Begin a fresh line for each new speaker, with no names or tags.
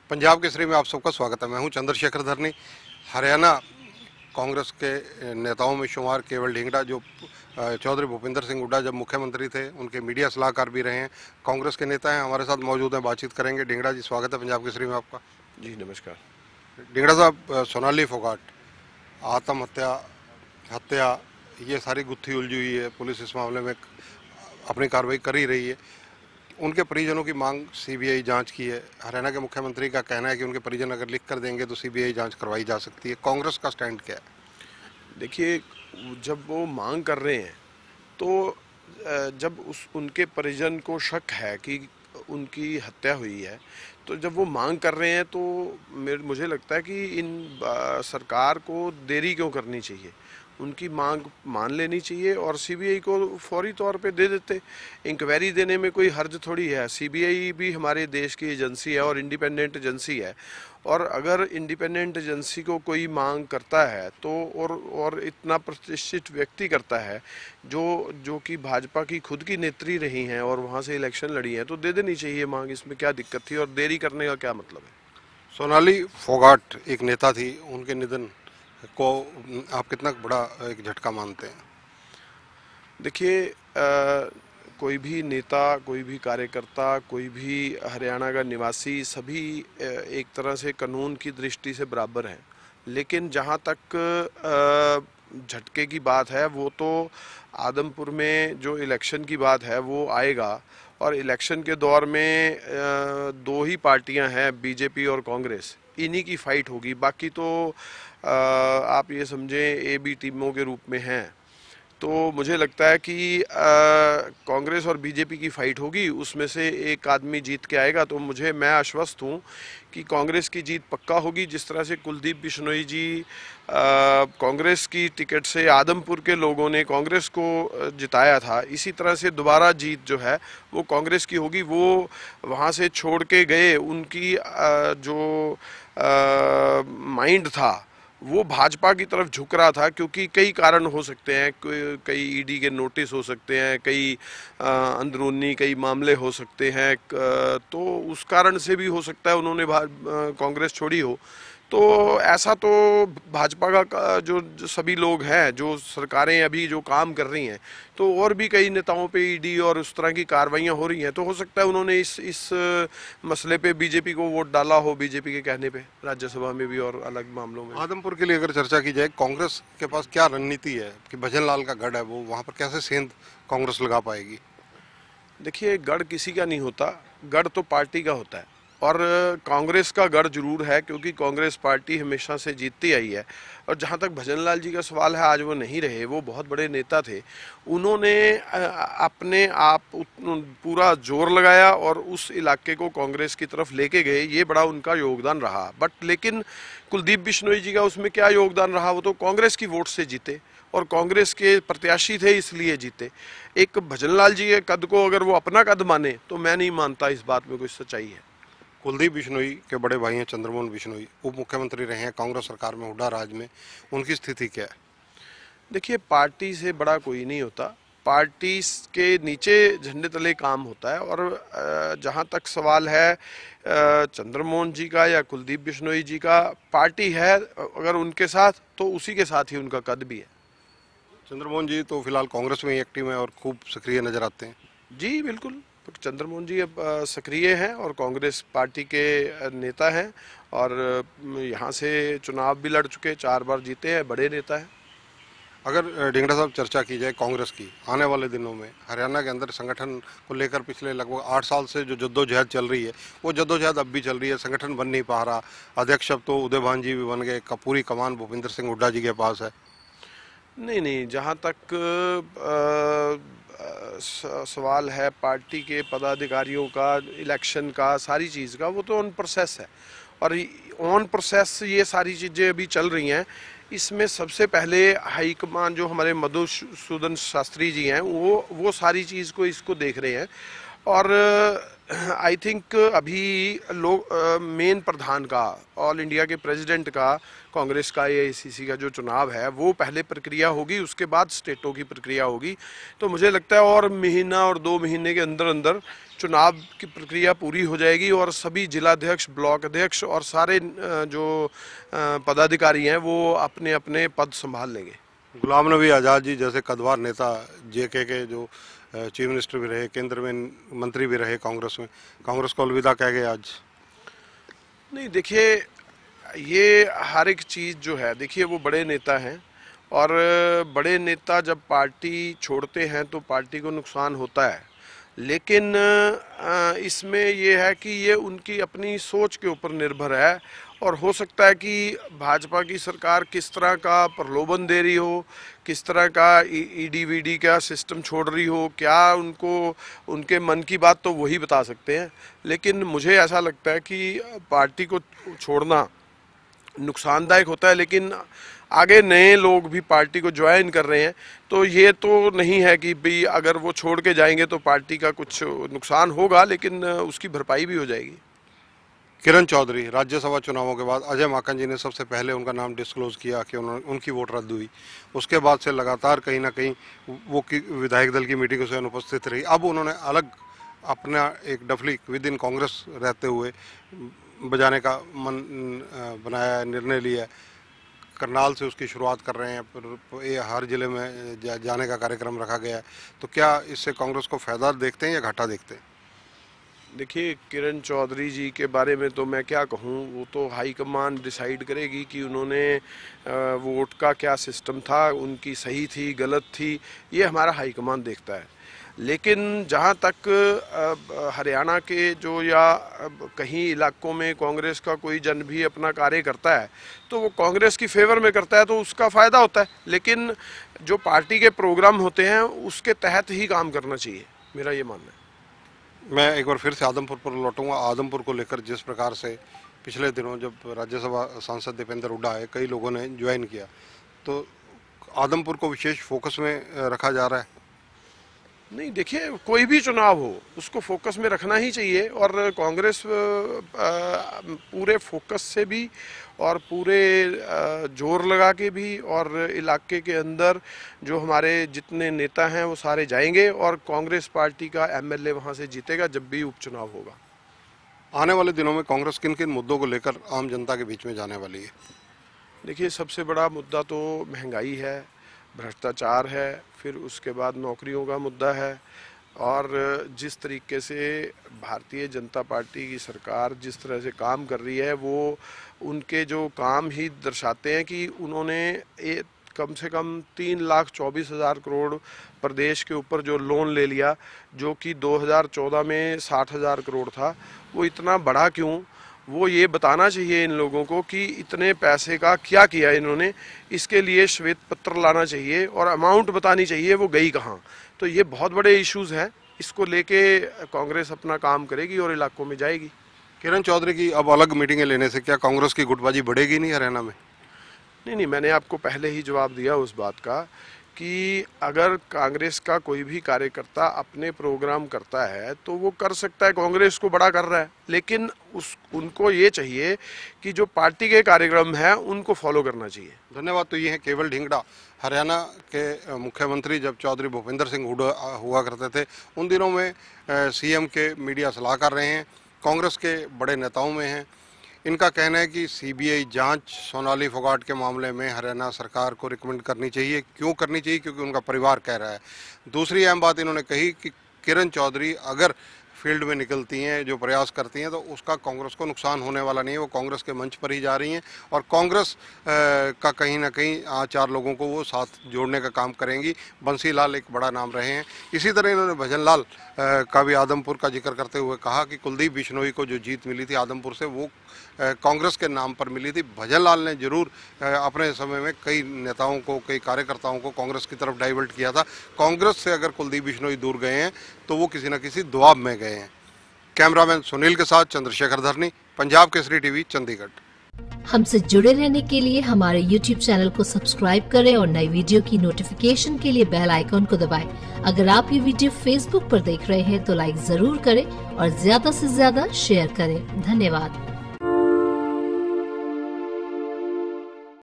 पंजाब केसरी में आप सबका स्वागत है। मैं हूं चंद्रशेखर धरनी। हरियाणा कांग्रेस के नेताओं में शुमार केवल ढींगड़ा, जो चौधरी भूपिंदर सिंह हुड्डा जब मुख्यमंत्री थे उनके मीडिया सलाहकार भी रहे हैं, कांग्रेस के नेता हैं, हमारे साथ मौजूद हैं, बातचीत करेंगे। ढींगड़ा जी, स्वागत है पंजाब केसरी में आपका।
जी नमस्कार।
ढींगड़ा साहब, सोनाली फोगाट आत्महत्या, हत्या, ये सारी गुत्थी उलझी हुई है। पुलिस इस मामले में अपनी कार्रवाई कर ही रही है। उनके परिजनों की मांग सीबीआई जांच की है। हरियाणा के मुख्यमंत्री का कहना है कि उनके परिजन अगर लिख कर देंगे तो सीबीआई जांच करवाई जा सकती है। कांग्रेस का स्टैंड क्या है?
देखिए, जब वो मांग कर रहे हैं तो जब उस उनके परिजन को शक है कि उनकी हत्या हुई है, तो जब वो मांग कर रहे हैं तो मुझे लगता है कि सरकार को देरी क्यों करनी चाहिए। उनकी मांग मान लेनी चाहिए और सीबीआई को फौरी तौर पे दे देते। इंक्वायरी देने में कोई हर्ज थोड़ी है। सीबीआई भी हमारे देश की एजेंसी है और इंडिपेंडेंट एजेंसी है, और अगर इंडिपेंडेंट एजेंसी को कोई मांग करता है तो और इतना प्रतिष्ठित व्यक्ति करता है जो जो कि भाजपा की खुद की नेत्री रही हैं और वहाँ से इलेक्शन लड़ी हैं, तो दे देनी चाहिए मांग। इसमें क्या दिक्कत थी और देरी करने का क्या मतलब है।
सोनाली फोगाट एक नेता थी, उनके निधन को आप कितना बड़ा एक झटका मानते हैं?
देखिए, कोई भी नेता, कोई भी कार्यकर्ता, कोई भी हरियाणा का निवासी, सभी एक तरह से कानून की दृष्टि से बराबर हैं। लेकिन जहाँ तक झटके की बात है, वो तो आदमपुर में जो इलेक्शन की बात है वो आएगा। और इलेक्शन के दौर में दो ही पार्टियां हैं, बीजेपी और कांग्रेस, इन्हीं की फाइट होगी। बाकी तो आप ये समझें ए बी टीमों के रूप में हैं। तो मुझे लगता है कि कांग्रेस और बीजेपी की फाइट होगी, उसमें से एक आदमी जीत के आएगा। तो मैं आश्वस्त हूँ कि कांग्रेस की जीत पक्का होगी। जिस तरह से कुलदीप बिश्नोई जी कांग्रेस की टिकट से आदमपुर के लोगों ने कांग्रेस को जिताया था, इसी तरह से दोबारा जीत जो है वो कांग्रेस की होगी। वो वहाँ से छोड़ के गए, उनकी जो माइंड था वो भाजपा की तरफ झुक रहा था, क्योंकि कई कारण हो सकते हैं। कई ईडी के नोटिस हो सकते हैं, कई अंदरूनी कई मामले हो सकते हैं, तो उस कारण से भी हो सकता है उन्होंने कांग्रेस छोड़ी हो। तो ऐसा तो भाजपा का जो सभी लोग हैं, जो सरकारें अभी जो काम कर रही हैं, तो और भी कई नेताओं पे ईडी और उस तरह की कार्रवाइयां हो रही हैं। तो हो सकता है उन्होंने इस मसले पे बीजेपी को वोट डाला हो, बीजेपी के कहने पे, राज्यसभा में भी और अलग मामलों में।
आदमपुर के लिए अगर चर्चा की जाए, कांग्रेस के पास क्या रणनीति है कि भजन लाल का गढ़ है, वो वहां पर कैसे सेंध कांग्रेस लगा पाएगी?
देखिए, गढ़ किसी का नहीं होता, गढ़ तो पार्टी का होता है। और कांग्रेस का गढ़ जरूर है, क्योंकि कांग्रेस पार्टी हमेशा से जीतती आई है। और जहाँ तक भजन लाल जी का सवाल है, आज वो नहीं रहे, वो बहुत बड़े नेता थे। उन्होंने अपने आप पूरा जोर लगाया और उस इलाके को कांग्रेस की तरफ लेके गए, ये बड़ा उनका योगदान रहा। बट लेकिन कुलदीप बिश्नोई जी का उसमें क्या योगदान रहा? वो तो कांग्रेस की वोट से जीते और कांग्रेस के प्रत्याशी थे, इसलिए जीते। एक भजनलाल जी के कद को अगर वो अपना कद माने, तो मैं नहीं मानता इस बात में कोई सच्चाई है।
कुलदीप बिश्नोई के बड़े भाई हैं चंद्रमोहन बिश्नोई, उप मुख्यमंत्री रहे हैं कांग्रेस सरकार में, हुड्डा राज में, उनकी स्थिति क्या है?
देखिए, पार्टी से बड़ा कोई नहीं होता, पार्टी के नीचे झंडे तले काम होता है। और जहाँ तक सवाल है चंद्रमोहन जी का या कुलदीप बिश्नोई जी का, पार्टी है अगर उनके साथ, तो उसी के साथ ही उनका कद भी है।
चंद्रमोहन जी तो फिलहाल कांग्रेस में ही एक्टिव हैं और खूब सक्रिय नजर आते हैं।
जी बिल्कुल, चंद्रमोहन जी अब सक्रिय हैं और कांग्रेस पार्टी के नेता हैं। और यहाँ से चुनाव भी लड़ चुके, 4 बार जीते हैं, बड़े नेता हैं।
अगर ढींगड़ा साहब चर्चा की जाए कांग्रेस की, आने वाले दिनों में हरियाणा के अंदर संगठन को लेकर पिछले लगभग 8 साल से जो जद्दोजहद चल रही है, वो जद्दोजहद अब भी चल रही है। संगठन बन नहीं पा रहा। अध्यक्ष अब तो उदय भान जी भी बन गए, पूरी कमान भूपिंदर सिंह हुड्डा जी के पास है।
नहीं नहीं, जहाँ तक सवाल है पार्टी के पदाधिकारियों का, इलेक्शन का, सारी चीज़ का, वो तो ऑन प्रोसेस है। और ऑन प्रोसेस ये सारी चीज़ें अभी चल रही हैं। इसमें सबसे पहले हाईकमान जो हमारे मधुसूदन शास्त्री जी हैं, वो सारी चीज़ को इसको देख रहे हैं। और आई थिंक अभी लोग मेन प्रधान का, ऑल इंडिया के प्रेसिडेंट का, कांग्रेस का एआईसीसी का जो चुनाव है वो पहले प्रक्रिया होगी, उसके बाद स्टेटों की प्रक्रिया होगी। तो मुझे लगता है और महीना और 2 महीने के अंदर अंदर चुनाव की प्रक्रिया पूरी हो जाएगी और सभी जिलाध्यक्ष, ब्लॉक अध्यक्ष और सारे जो पदाधिकारी हैं वो अपने अपने पद संभाल लेंगे।
गुलाम नबी आज़ाद जी जैसे कद्दावर नेता, जेके के जो चीफ मिनिस्टर भी रहे, केंद्र में मंत्री भी रहे कांग्रेस में, कांग्रेस को अलविदा कह गए आज।
नहीं देखिए, ये हर एक चीज़ जो है, देखिए वो बड़े नेता हैं और बड़े नेता जब पार्टी छोड़ते हैं तो पार्टी को नुकसान होता है, लेकिन इसमें ये है कि ये उनकी अपनी सोच के ऊपर निर्भर है और हो सकता है कि भाजपा की सरकार किस तरह का प्रलोभन दे रही हो, किस तरह का ईडी का सिस्टम छोड़ रही हो, क्या उनको उनके मन की बात तो वही बता सकते हैं। लेकिन मुझे ऐसा लगता है कि पार्टी को छोड़ना नुकसानदायक होता है, लेकिन आगे नए लोग भी पार्टी को ज्वाइन कर रहे हैं, तो ये तो नहीं है कि भाई अगर वो छोड़ के जाएंगे तो पार्टी का कुछ नुकसान होगा, लेकिन उसकी भरपाई भी हो जाएगी।
किरण चौधरी, राज्यसभा चुनावों के बाद अजय माकन जी ने सबसे पहले उनका नाम डिस्क्लोज किया कि उनकी वोट रद्द हुई। उसके बाद से लगातार कहीं ना कहीं वो विधायक दल की मीटिंगों से अनुपस्थित रही। अब उन्होंने अलग अपना एक डफली विद इन कांग्रेस रहते हुए बजाने का मन बनाया, निर्णय लिया। करनाल से उसकी शुरुआत कर रहे हैं, ये हर जिले में जाने का कार्यक्रम रखा गया है। तो क्या इससे कांग्रेस को फायदा देखते हैं या घाटा देखते हैं?
देखिए, किरण चौधरी जी के बारे में तो मैं क्या कहूँ, वो तो हाईकमान डिसाइड करेगी कि उन्होंने वोट का क्या सिस्टम था, उनकी सही थी गलत थी, ये हमारा हाईकमान देखता है। लेकिन जहाँ तक हरियाणा के जो या कहीं इलाकों में कांग्रेस का कोई जन भी अपना कार्य करता है तो वो कांग्रेस की फेवर में करता है तो उसका फ़ायदा होता है, लेकिन जो पार्टी के प्रोग्राम होते हैं उसके तहत ही काम करना चाहिए, मेरा ये मानना है।
मैं एक बार फिर से आदमपुर पर लौटूंगा। आदमपुर को लेकर जिस प्रकार से पिछले दिनों जब राज्यसभा सांसद दीपेंद्र हुड्डा आए, कई लोगों ने ज्वाइन किया, तो आदमपुर को विशेष फोकस में रखा जा रहा है।
नहीं देखिए, कोई भी चुनाव हो उसको फोकस में रखना ही चाहिए और कांग्रेस पूरे फोकस से भी और पूरे जोर लगा के भी और इलाके के अंदर जो हमारे जितने नेता हैं वो सारे जाएंगे और कांग्रेस पार्टी का एमएलए वहां से जीतेगा जब भी उपचुनाव होगा।
आने वाले दिनों में कांग्रेस किन किन मुद्दों को लेकर आम जनता के बीच में जाने वाली है?
देखिए, सबसे बड़ा मुद्दा तो महंगाई है, भ्रष्टाचार है, फिर उसके बाद नौकरियों का मुद्दा है और जिस तरीके से भारतीय जनता पार्टी की सरकार जिस तरह से काम कर रही है वो उनके जो काम ही दर्शाते हैं कि उन्होंने कम से कम 3,24,000 करोड़ प्रदेश के ऊपर जो लोन ले लिया, जो कि 2014 में 60,000 करोड़ था। वो इतना बढ़ा क्यों, वो ये बताना चाहिए इन लोगों को कि इतने पैसे का क्या किया इन्होंने, इसके लिए श्वेत पत्र लाना चाहिए और अमाउंट बतानी चाहिए वो गई कहाँ। तो ये बहुत बड़े इश्यूज हैं, इसको लेके कांग्रेस अपना काम करेगी और इलाकों में जाएगी।
किरण चौधरी की अब अलग मीटिंगें लेने से क्या कांग्रेस की गुटबाजी बढ़ेगी नहीं हरियाणा में?
नहीं, मैंने आपको पहले ही जवाब दिया उस बात का कि अगर कांग्रेस का कोई भी कार्यकर्ता अपने प्रोग्राम करता है तो वो कर सकता है, कांग्रेस को बड़ा कर रहा है, लेकिन उनको ये चाहिए कि जो पार्टी के कार्यक्रम है उनको फॉलो करना चाहिए।
धन्यवाद। तो ये हैं केवल ढींगड़ा, हरियाणा के मुख्यमंत्री जब चौधरी भूपेंद्र सिंह हुड्डा हुआ करते थे उन दिनों में सीएम के मीडिया सलाहकार रहे हैं, कांग्रेस के बड़े नेताओं में हैं। इनका कहना है कि सीबीआई जांच सोनाली फोगाट के मामले में हरियाणा सरकार को रिकमेंड करनी चाहिए। क्यों करनी चाहिए? क्योंकि उनका परिवार कह रहा है। दूसरी अहम बात इन्होंने कही कि किरण चौधरी अगर फील्ड में निकलती हैं, जो प्रयास करती हैं, तो उसका कांग्रेस को नुकसान होने वाला नहीं है। वो कांग्रेस के मंच पर ही जा रही हैं और कांग्रेस का कहीं ना कहीं 4 लोगों को वो साथ जोड़ने का काम करेंगी। बंसी लाल एक बड़ा नाम रहे हैं। इसी तरह इन्होंने भजन लाल का भी आदमपुर का जिक्र करते हुए कहा कि कुलदीप बिश्नोई को जो जीत मिली थी आदमपुर से वो कांग्रेस के नाम पर मिली थी। भजन लाल ने जरूर अपने समय में कई नेताओं को, कई कार्यकर्ताओं को कांग्रेस की तरफ डाइवर्ट किया था। कांग्रेस से अगर कुलदीप बिश्नोई दूर गए हैं तो वो किसी न किसी दबाव में गए हैं। कैमरामैन सुनील के साथ चंद्रशेखर धरनी, पंजाब केसरी टीवी, चंडीगढ़।
हमसे जुड़े रहने के लिए हमारे YouTube चैनल को सब्सक्राइब करें और नई वीडियो की नोटिफिकेशन के लिए बेल आइकॉन को दबाएं। अगर आप ये वीडियो Facebook पर देख रहे हैं तो लाइक जरूर करें और ज्यादा से ज्यादा शेयर करें। धन्यवाद।